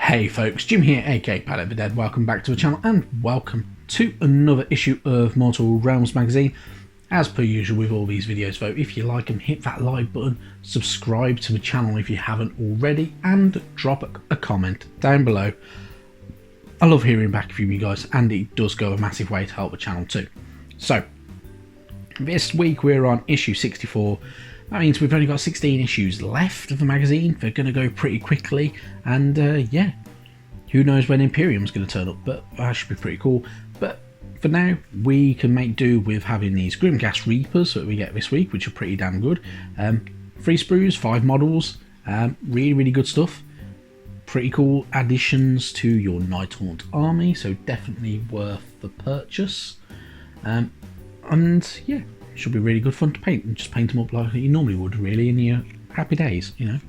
Hey folks, Jim here, aka Palette the Dead. Welcome back to the channel and welcome to another issue of Mortal Realms magazine. As per usual with all these videos though, if you like them, hit that like button, subscribe to the channel if you haven't already, and drop a comment down below. I love hearing back from you guys, and it does go a massive way to help the channel too. So, this week we're on issue 64. That means we've only got 16 issues left of the magazine. They're going to go pretty quickly, and yeah, who knows when Imperium's going to turn up, but that should be pretty cool. But for now, we can make do with having these Grimghast Reapers that we get this week, which are pretty damn good. 3 sprues, 5 models, really good stuff. Pretty cool additions to your Nighthaunt army, so definitely worth the purchase. And yeah, should be really good fun to paint, and just paint them up like you normally would really in your happy days, you know.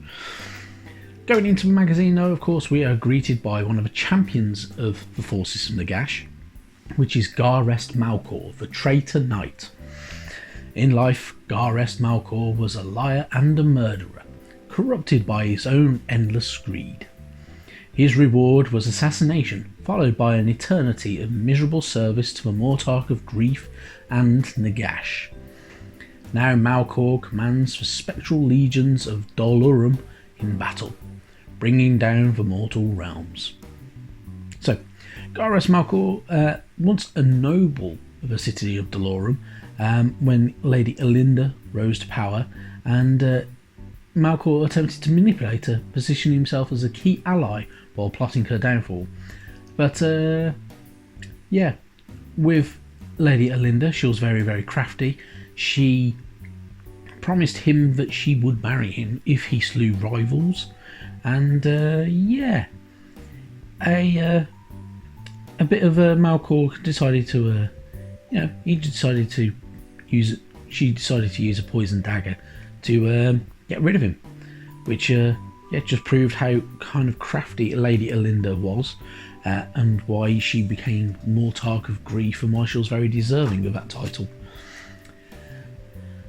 Going into the magazine though, of course, we are greeted by one of the champions of the forces of Nagash, which is Garest Malcor, the traitor knight. In life, Garest Malcor was a liar and a murderer, corrupted by his own endless greed. His reward was assassination, followed by an eternity of miserable service to the Mortarch of Grief and Nagash. Now Malcor commands the spectral legions of Dolorum in battle, bringing down the mortal realms. So, Garest Malcor, once a noble of the city of Dolorum, when Lady Alinda rose to power, and Malcor attempted to manipulate her, positioning himself as a key ally while plotting her downfall. But yeah, with Lady Alinda, she was very crafty. She promised him that she would marry him if he slew rivals, and yeah, a bit of Malcor decided to, she decided to use a poison dagger to get rid of him, which just proved how kind of crafty Lady Alinda was. And why she became Mortarch of Grief, and why she was very deserving of that title.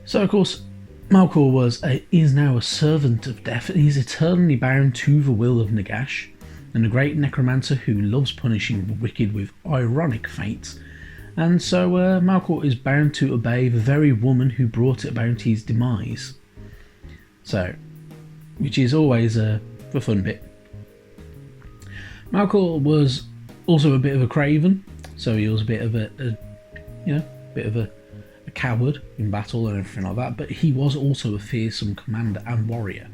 So of course, Malcor is now a servant of death, and he's eternally bound to the will of Nagash, and a great necromancer who loves punishing the wicked with ironic fates. And so Malcor is bound to obey the very woman who brought about his demise. So, which is always the fun bit. Malcor was also a bit of a craven, so he was a bit of a coward in battle and everything like that, but he was also a fearsome commander and warrior.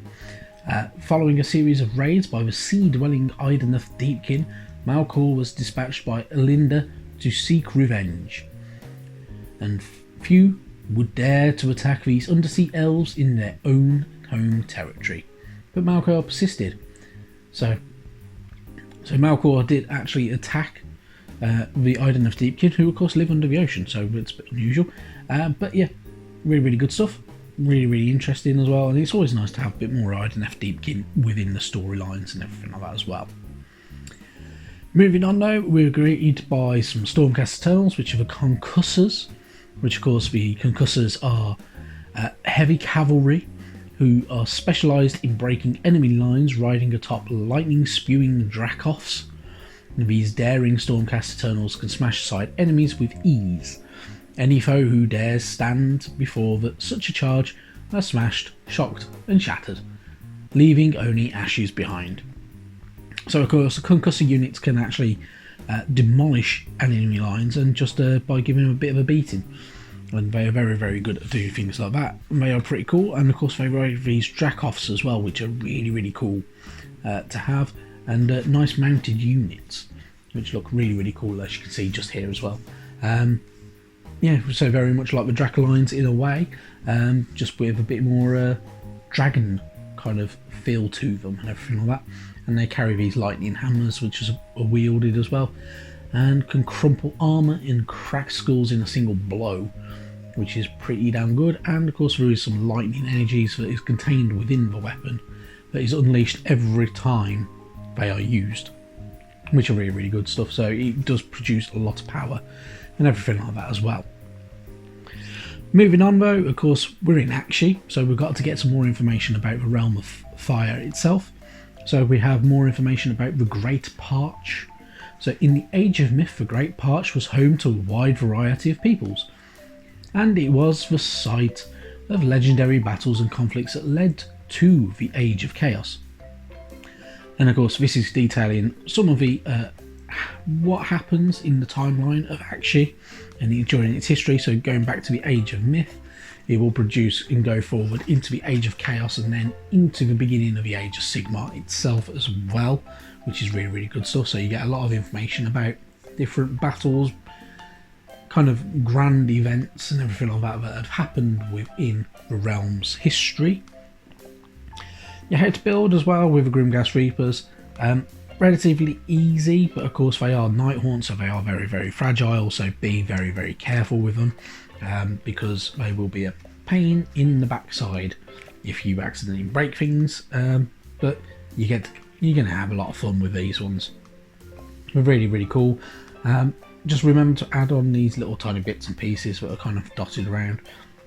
Following a series of raids by the sea-dwelling Ideneth Deepkin, Malcor was dispatched by Alinda to seek revenge, and few would dare to attack these undersea elves in their own home territory. But Malcor persisted. So Malcor did actually attack the Ideneth Deepkin, who of course live under the ocean, so it's a bit unusual. But yeah, really good stuff. Really interesting as well, and it's always nice to have a bit more Ideneth Deepkin within the storylines and everything like that as well. Moving on now, we're greeted by some Stormcast Eternals, which are the Concussors, which of course the Concussors are heavy cavalry who are specialised in breaking enemy lines, riding atop lightning-spewing Dracoths. These daring Stormcast Eternals can smash aside enemies with ease. Any foe who dares stand before such a charge are smashed, shocked and shattered, leaving only ashes behind. So of course the Concussor units can actually demolish enemy lines, and just by giving them a bit of a beating. And they are very good at doing things like that. And they are pretty cool, and of course they ride these Dracoths as well, which are really cool to have, and nice mounted units, which look really cool, as you can see just here as well. Yeah, so very much like the Dracolines in a way, just with a bit more dragon kind of feel to them and everything like that. And they carry these lightning hammers, which are wielded as well, and can crumple armour and crack skulls in a single blow, which is pretty damn good. And of course there is some lightning energies that is contained within the weapon that is unleashed every time they are used, which are really good stuff. So it does produce a lot of power and everything like that as well. Moving on though, of course we're in Akshi, so we've got to get some more information about the Realm of Fire itself. So we have more information about the Great Parch. So in the Age of Myth, the Great Parch was home to a wide variety of peoples, and it was the site of legendary battles and conflicts that led to the Age of Chaos. And of course, this is detailing some of the what happens in the timeline of Akshi and during its history. So going back to the Age of Myth, it will produce and go forward into the Age of Chaos and then into the beginning of the Age of Sigmar itself as well, which is really, really good stuff. So you get a lot of information about different battles, kind of grand events and everything like that that have happened within the realm's history. You have to build as well with the Grimghast Reapers. Relatively easy, but of course they are Nighthaunts, so they are very, very fragile, so be very, very careful with them, because they will be a pain in the backside if you accidentally break things, but you're going to have a lot of fun with these ones. They're really, really cool. Just remember to add on these little tiny bits and pieces that are kind of dotted around,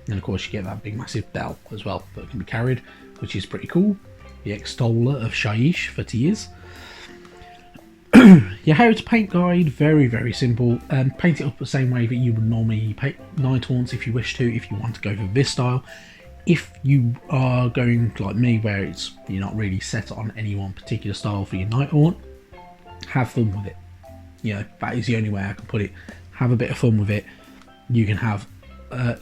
and of course you get that big massive bell as well that can be carried, which is pretty cool. The Extoller of Shaiish for tears. Your how to paint guide, very, very simple. Paint it up the same way that you would normally paint Nighthaunts if you wish to, if you want to go for this style. If you are going like me, where you're not really set on any one particular style for your Nighthaunt, have fun with it. You know, that is the only way I can put it. Have a bit of fun with it. You can have,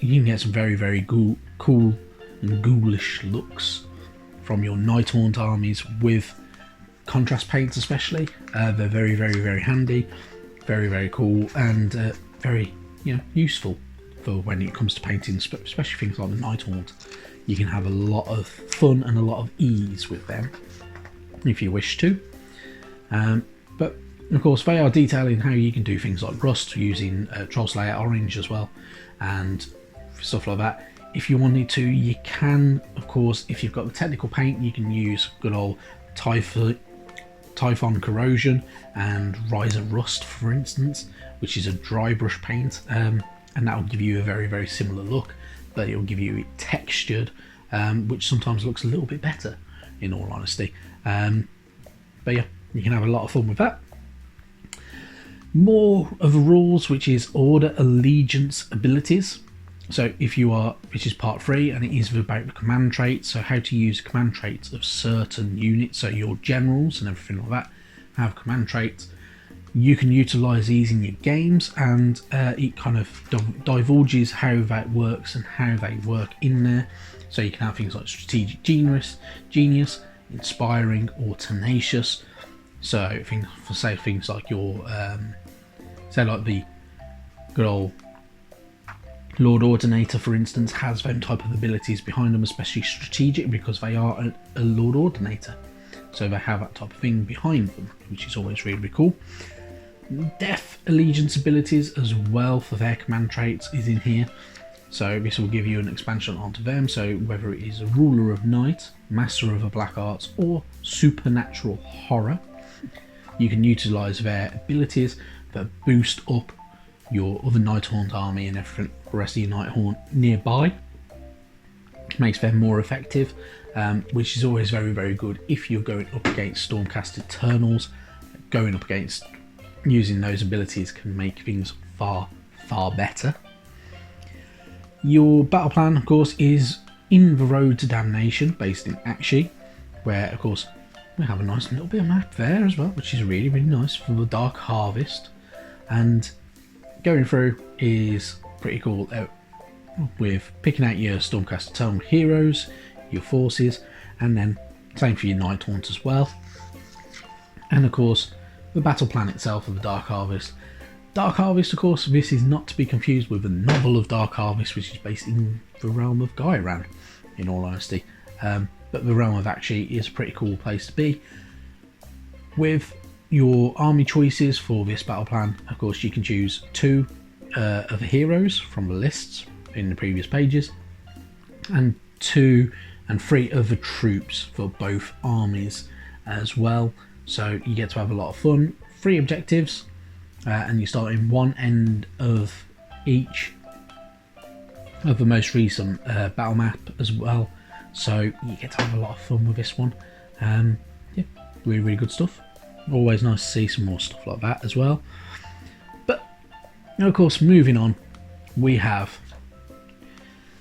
you can get some very, very cool and ghoulish looks from your Nighthaunt armies with contrast paints, especially. They're very, very, very handy, very, very cool, and very, useful for when it comes to painting, especially things like the Nighthaunt. You can have a lot of fun and a lot of ease with them if you wish to. But of course, they are detailing how you can do things like rust using Troll Slayer Orange as well, and stuff like that. If you wanted to, you can, of course, if you've got the technical paint, you can use good old Typhon Corrosion and Rise of Rust, for instance, which is a dry brush paint, and that will give you a very, very similar look, but it will give you it textured, which sometimes looks a little bit better, in all honesty. But yeah, you can have a lot of fun with that. More of the rules, which is Order Allegiance abilities. So if you are, which is part 3, and it is about the command traits, so how to use command traits of certain units, so your generals and everything like that have command traits. You can utilise these in your games, and it kind of divulges how that works and how they work in there. So you can have things like Strategic Genius, Inspiring, or Tenacious. So things like your, say like the good old Lord Ordinator, for instance, has them type of abilities behind them, especially strategic, because they are a Lord Ordinator. So they have that type of thing behind them, which is always really, really cool. Death Allegiance abilities as well for their command traits is in here. So this will give you an expansion onto them. So whether it is a Ruler of Night, Master of the Black Arts, or Supernatural Horror, you can utilise their abilities that boost up your other Nighthaunt army and everything, the rest of your Nighthaunt nearby. Makes them more effective, which is always very, very good if you're going up against Stormcast Eternals. Going up against using those abilities can make things far, far better. Your battle plan, of course, is in the Road to Damnation, based in Akshi, where, of course, we have a nice little bit of map there as well, which is really, really nice for the Dark Harvest. And going through is pretty cool, with picking out your Stormcast Eternal heroes, your forces, and then same for your Nighthaunt as well. And of course, the battle plan itself of the Dark Harvest. Dark Harvest, of course, this is not to be confused with the novel of Dark Harvest, which is based in the realm of Gairan, in all honesty. But the realm of Akshi is a pretty cool place to be. With your army choices for this battle plan, of course, you can choose 2 of the heroes from the lists in the previous pages, and 2 and 3 of the troops for both armies as well. So you get to have a lot of fun. 3 objectives, and you start in one end of each of the most recent battle map as well. So you get to have a lot of fun with this one. Yeah, really, really good stuff. Always nice to see some more stuff like that as well. But, of course, moving on, we have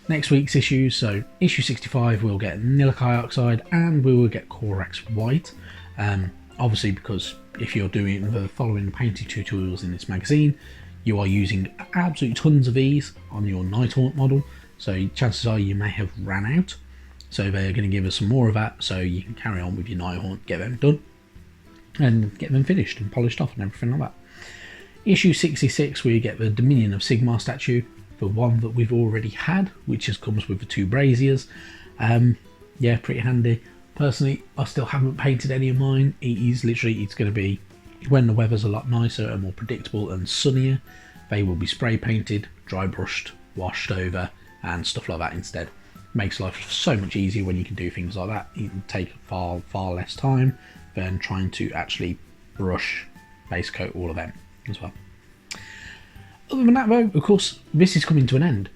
next week's issues. So, issue 65, we'll get Nilikai Oxide and we will get Corax White. Obviously, because if you're following the painting tutorials in this magazine, you are using absolutely tons of these on your Nighthaunt model. So, chances are you may have ran out. So, they're going to give us some more of that so you can carry on with your Nighthaunt, get them done, and get them finished and polished off and everything like that. Issue 66, we get the Dominion of Sigmar statue, the one that we've already had, which just comes with the 2 braziers. Yeah, pretty handy. Personally, I still haven't painted any of mine. It's going to be, when the weather's a lot nicer and more predictable and sunnier, they will be spray painted, dry brushed, washed over, and stuff like that instead. Makes life so much easier when you can do things like that. It can take far less time than trying to actually brush, base coat all of them as well. Other than that though, of course, this is coming to an end.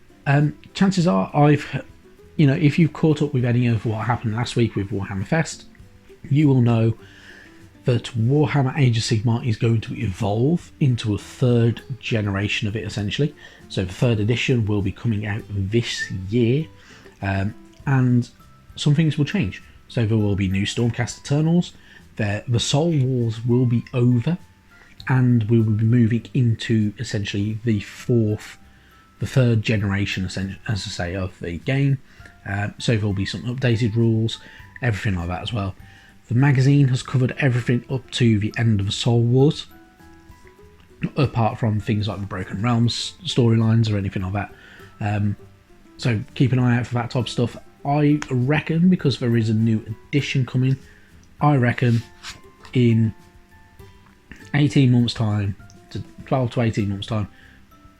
Chances are if you've caught up with any of what happened last week with Warhammer Fest, you will know that Warhammer Age of Sigmar is going to evolve into a 3rd generation of it, essentially. So the 3rd edition will be coming out this year, and some things will change. So there will be new Stormcast Eternals, the Soul Wars will be over, and we will be moving into essentially the 3rd generation, as I say, of the game. So there will be some updated rules, everything like that as well. The magazine has covered everything up to the end of the Soul Wars, apart from things like the Broken Realms storylines or anything like that. So keep an eye out for that type of stuff. I reckon, because there is a new edition coming, I reckon in 18 months time, to 12 to 18 months time,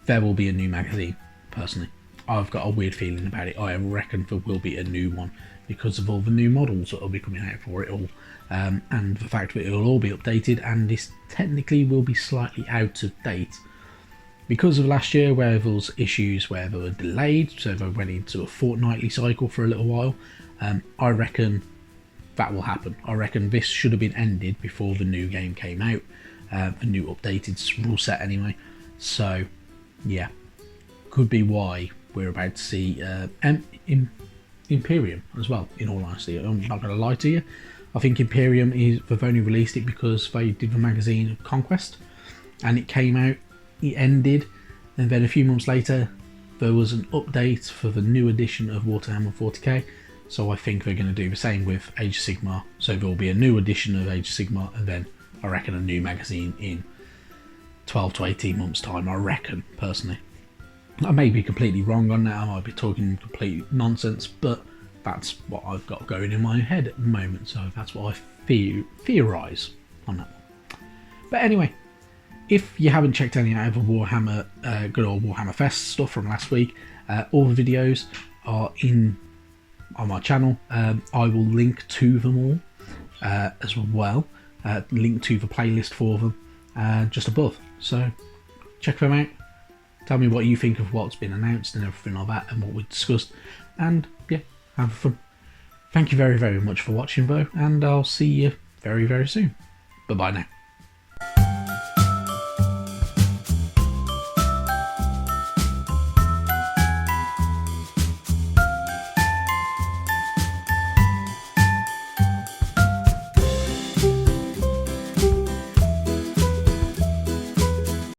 there will be a new magazine, personally. I've got a weird feeling about it. I reckon there will be a new one because of all the new models that will be coming out for it all, and the fact that it will all be updated, and this technically will be slightly out of date because of last year where there was issues where they were delayed, so they went into a fortnightly cycle for a little while. I reckon that will happen. I reckon this should have been ended before the new game came out, the new updated rule set anyway. So yeah, could be why we're about to see Imperium as well, in all honesty. I'm not going to lie to you. I think Imperium they've only released it because they did the magazine Conquest, and it came out, it ended, and then a few months later there was an update for the new edition of Warhammer 40k. So I think they're going to do the same with Age of Sigmar. So there will be a new edition of Age of Sigmar, and then I reckon a new magazine in 12 to 18 months time, I reckon, personally. I may be completely wrong on that, I might be talking complete nonsense, but that's what I've got going in my head at the moment, so that's what I theorise on that one. But anyway, if you haven't checked any out of the Warhammer, good old Warhammer Fest stuff from last week, all the videos are on my channel. I will link to them all as well, link to the playlist for them just above, so check them out. Tell me what you think of what's been announced and everything like that, and what we discussed, and yeah, have fun. Thank you very, very much for watching though, and I'll see you very, very soon. Bye bye now.